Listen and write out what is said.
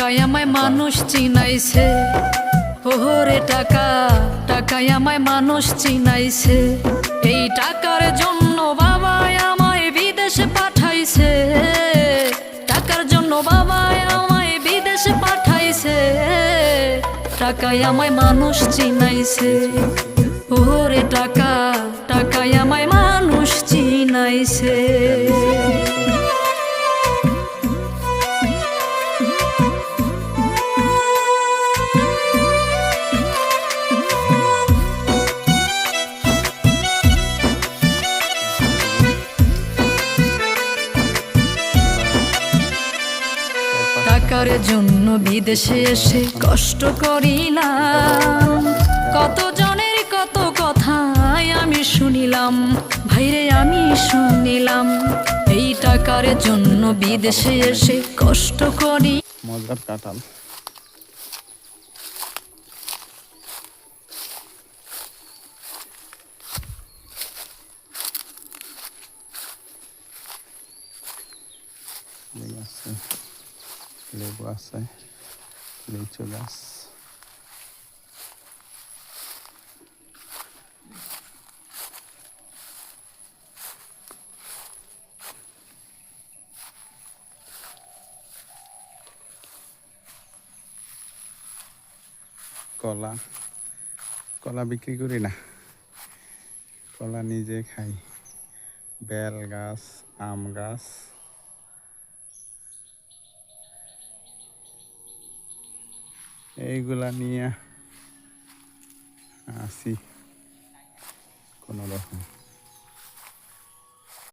টাকায় আমায় মানুষ চিনাইছে, ওরে টাকা টাকায় আমায় মানুষ চিনাইছে। এই টাকার জন্য বাবা আমায় বিদেশে পাঠাইছে, টাকার জন্য বাবা আমায় বিদেশে পাঠাইছে। টাকায় আমায় মানুষ চিনাইছে, ওরে টাকা টাকায় আমায় মানুষ চিনাইছে। টাকার জন্য বিদেশে এসে কষ্ট করিলাম, কত জনের কত কথাই আমি শুনিলাম, ভাইরে আমি শুনিলাম। এই টাকার জন্য বিদেশে এসে কষ্ট করি। মজার কাঁঠাল। আছে, লেবু আছে, লিচু গাছ। কলা, কলা বিক্রি করি না, কলা নিজে খাই। বেল গাছ, আম গাছ, এইগুলা নিয়ে আসি কোনো রকম।